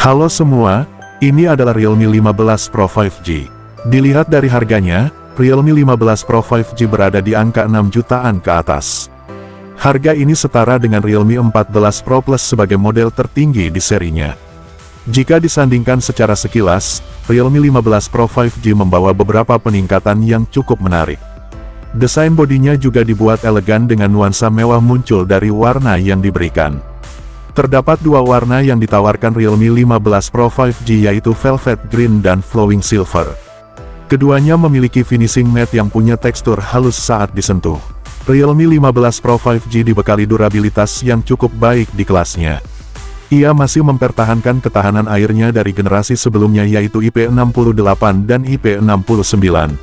Halo semua, ini adalah Realme 15 Pro 5G. Dilihat dari harganya, Realme 15 Pro 5G berada di angka 6 jutaan ke atas. Harga ini setara dengan Realme 14 Pro Plus sebagai model tertinggi di serinya. Jika disandingkan secara sekilas, Realme 15 Pro 5G membawa beberapa peningkatan yang cukup menarik. Desain bodinya juga dibuat elegan dengan nuansa mewah muncul dari warna yang diberikan. Terdapat dua warna yang ditawarkan Realme 15 Pro 5G yaitu Velvet Green dan Flowing Silver. Keduanya memiliki finishing matte yang punya tekstur halus saat disentuh. Realme 15 Pro 5G dibekali durabilitas yang cukup baik di kelasnya. Ia masih mempertahankan ketahanan airnya dari generasi sebelumnya yaitu IP68 dan IP69.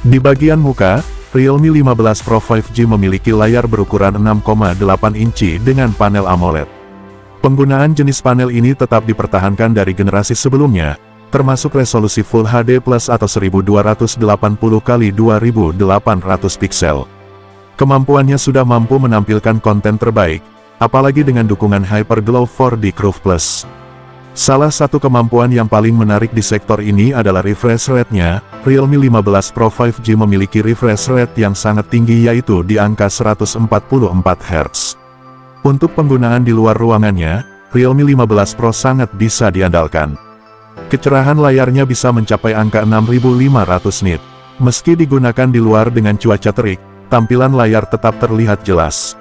Di bagian muka, Realme 15 Pro 5G memiliki layar berukuran 6,8 inci dengan panel AMOLED. Penggunaan jenis panel ini tetap dipertahankan dari generasi sebelumnya, termasuk resolusi Full HD Plus atau 1280x2800 piksel. Kemampuannya sudah mampu menampilkan konten terbaik, apalagi dengan dukungan Hyperglow 4D Curve Plus. Salah satu kemampuan yang paling menarik di sektor ini adalah refresh rate-nya. Realme 15 Pro 5G memiliki refresh rate yang sangat tinggi yaitu di angka 144 Hz. Untuk penggunaan di luar ruangannya, Realme 15 Pro sangat bisa diandalkan. Kecerahan layarnya bisa mencapai angka 6500 nit. Meski digunakan di luar dengan cuaca terik, tampilan layar tetap terlihat jelas.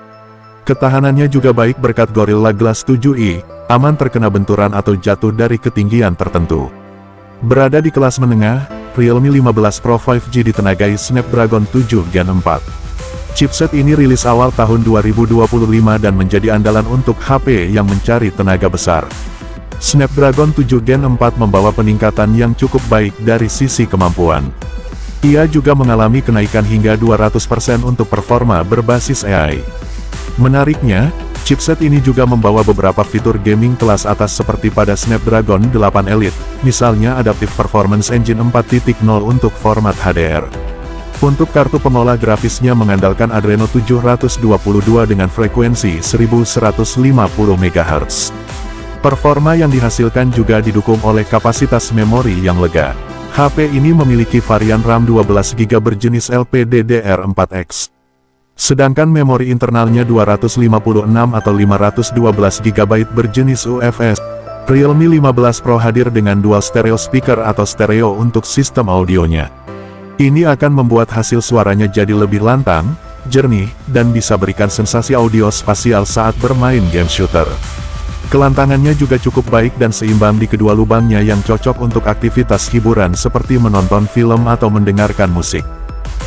Ketahanannya juga baik berkat Gorilla Glass 7i, aman terkena benturan atau jatuh dari ketinggian tertentu. Berada di kelas menengah, Realme 15 Pro 5G ditenagai Snapdragon 7 Gen 4. Chipset ini rilis awal tahun 2025 dan menjadi andalan untuk HP yang mencari tenaga besar. Snapdragon 7 Gen 4 membawa peningkatan yang cukup baik dari sisi kemampuan. Ia juga mengalami kenaikan hingga 200% untuk performa berbasis AI. Menariknya, chipset ini juga membawa beberapa fitur gaming kelas atas seperti pada Snapdragon 8 Elite, misalnya Adaptive Performance Engine 4.0 untuk format HDR. Untuk kartu pengolah grafisnya mengandalkan Adreno 722 dengan frekuensi 1150 MHz. Performa yang dihasilkan juga didukung oleh kapasitas memori yang lega. HP ini memiliki varian RAM 12GB berjenis LPDDR4X. Sedangkan memori internalnya 256 atau 512GB berjenis UFS. Realme 15 Pro hadir dengan dual stereo speaker atau stereo untuk sistem audionya. Ini akan membuat hasil suaranya jadi lebih lantang, jernih, dan bisa berikan sensasi audio spasial saat bermain game shooter. Kelantangannya juga cukup baik dan seimbang di kedua lubangnya yang cocok untuk aktivitas hiburan seperti menonton film atau mendengarkan musik.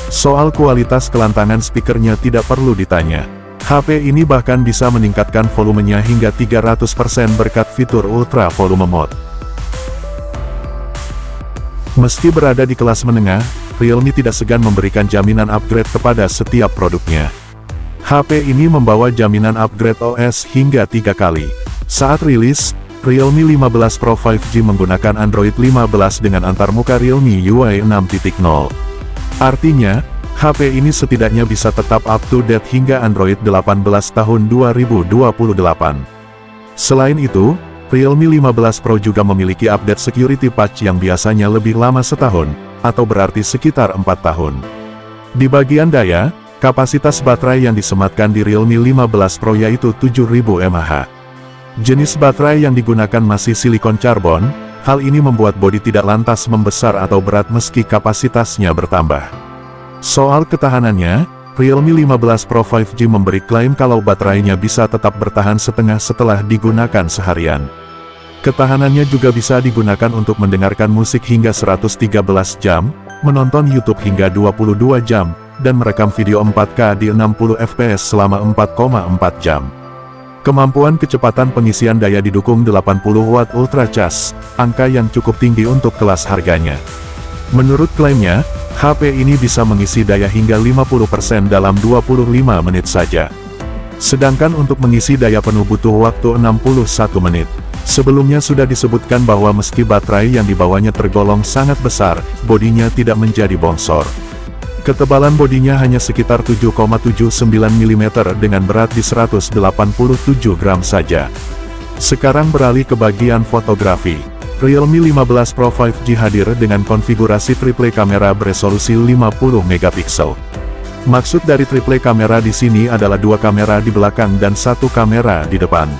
Soal kualitas kelantangan speakernya tidak perlu ditanya. HP ini bahkan bisa meningkatkan volumenya hingga 300% berkat fitur Ultra Volume Mode. Meski berada di kelas menengah, Realme tidak segan memberikan jaminan upgrade kepada setiap produknya. HP ini membawa jaminan upgrade OS hingga 3 kali. Saat rilis, Realme 15 Pro 5G menggunakan Android 15 dengan antarmuka Realme UI 6.0. Artinya, HP ini setidaknya bisa tetap up to date hingga Android 18 tahun 2028. Selain itu, Realme 15 Pro juga memiliki update security patch yang biasanya lebih lama setahun, atau berarti sekitar 4 tahun. Di bagian daya, kapasitas baterai yang disematkan di Realme 15 Pro yaitu 7000 mAh. Jenis baterai yang digunakan masih silikon karbon. Hal ini membuat bodi tidak lantas membesar atau berat meski kapasitasnya bertambah. Soal ketahanannya, Realme 15 Pro 5G memberi klaim kalau baterainya bisa tetap bertahan setengah setelah digunakan seharian. Ketahanannya juga bisa digunakan untuk mendengarkan musik hingga 113 jam, menonton YouTube hingga 22 jam, dan merekam video 4K di 60 fps selama 4,4 jam. Kemampuan kecepatan pengisian daya didukung 80 Watt Ultra Charge, angka yang cukup tinggi untuk kelas harganya. Menurut klaimnya, HP ini bisa mengisi daya hingga 50% dalam 25 menit saja. Sedangkan untuk mengisi daya penuh butuh waktu 61 menit. Sebelumnya sudah disebutkan bahwa meski baterai yang dibawanya tergolong sangat besar, bodinya tidak menjadi bongsor. Ketebalan bodinya hanya sekitar 7,79 mm dengan berat di 187 gram saja. Sekarang beralih ke bagian fotografi. Realme 15 Pro 5G hadir dengan konfigurasi triple kamera beresolusi 50 megapiksel. Maksud dari triple kamera di sini adalah 2 kamera di belakang dan 1 kamera di depan.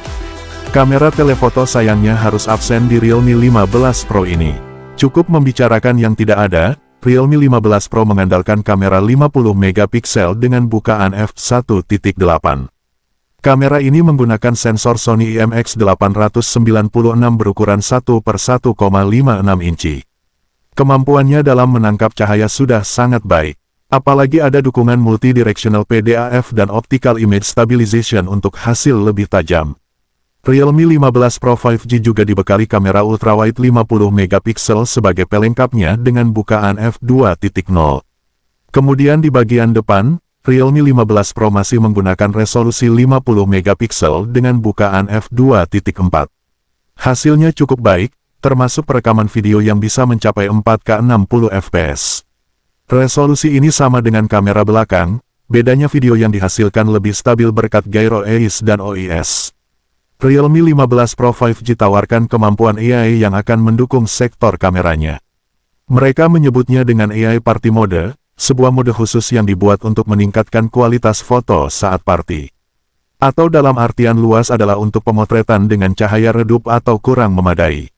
Kamera telefoto sayangnya harus absen di Realme 15 Pro ini. Cukup membicarakan yang tidak ada, Realme 15 Pro mengandalkan kamera 50 megapiksel dengan bukaan f1.8. Kamera ini menggunakan sensor Sony IMX896 berukuran 1/1,56 inci. Kemampuannya dalam menangkap cahaya sudah sangat baik. Apalagi ada dukungan multidirectional PDAF dan optical image stabilization untuk hasil lebih tajam. Realme 15 Pro 5G juga dibekali kamera ultrawide 50 megapiksel sebagai pelengkapnya dengan bukaan f2.0. Kemudian di bagian depan, Realme 15 Pro masih menggunakan resolusi 50 megapiksel dengan bukaan f2.4. Hasilnya cukup baik, termasuk perekaman video yang bisa mencapai 4K 60 fps. Resolusi ini sama dengan kamera belakang, bedanya video yang dihasilkan lebih stabil berkat gyro EIS dan OIS. Realme 15 Pro 5G tawarkan kemampuan AI yang akan mendukung sektor kameranya. Mereka menyebutnya dengan AI Party Mode, sebuah mode khusus yang dibuat untuk meningkatkan kualitas foto saat party. Atau dalam artian luas adalah untuk pemotretan dengan cahaya redup atau kurang memadai.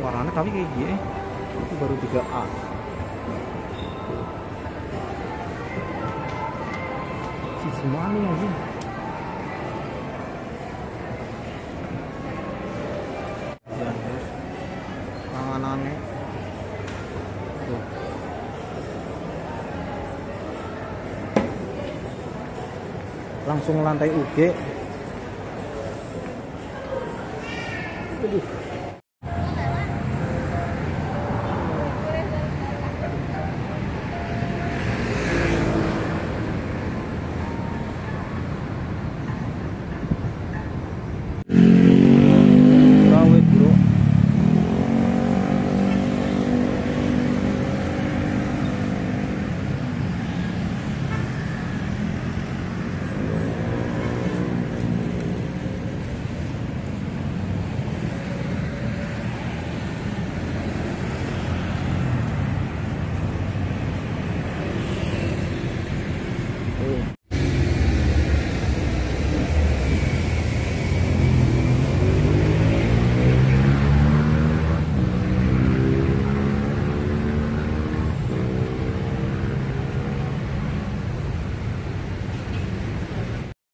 Warnanya tapi kayak gini itu baru 3A. Semua nih aja. Ya, terus tanganannya tuh. Langsung lantai UG. Aduh.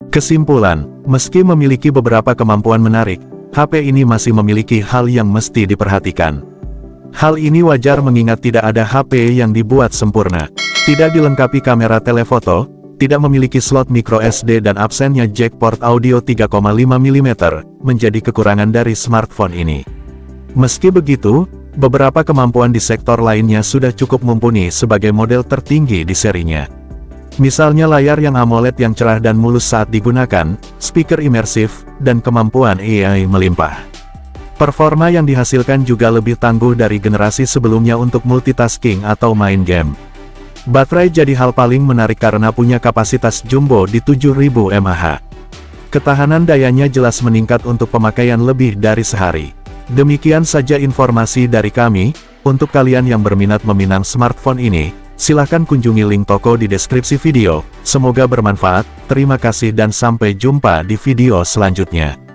Kesimpulan, meski memiliki beberapa kemampuan menarik, HP ini masih memiliki hal yang mesti diperhatikan. Hal ini wajar mengingat tidak ada HP yang dibuat sempurna. Tidak dilengkapi kamera telefoto, tidak memiliki slot micro SD dan absennya jack port audio 3,5 mm, menjadi kekurangan dari smartphone ini. Meski begitu, beberapa kemampuan di sektor lainnya sudah cukup mumpuni sebagai model tertinggi di serinya. Misalnya layar yang AMOLED yang cerah dan mulus saat digunakan, speaker imersif, dan kemampuan AI melimpah. Performa yang dihasilkan juga lebih tangguh dari generasi sebelumnya untuk multitasking atau main game. Baterai jadi hal paling menarik karena punya kapasitas jumbo di 7000 mAh. Ketahanan dayanya jelas meningkat untuk pemakaian lebih dari sehari. Demikian saja informasi dari kami. Untuk kalian yang berminat meminang smartphone ini, silahkan kunjungi link toko di deskripsi video. Semoga bermanfaat, terima kasih dan sampai jumpa di video selanjutnya.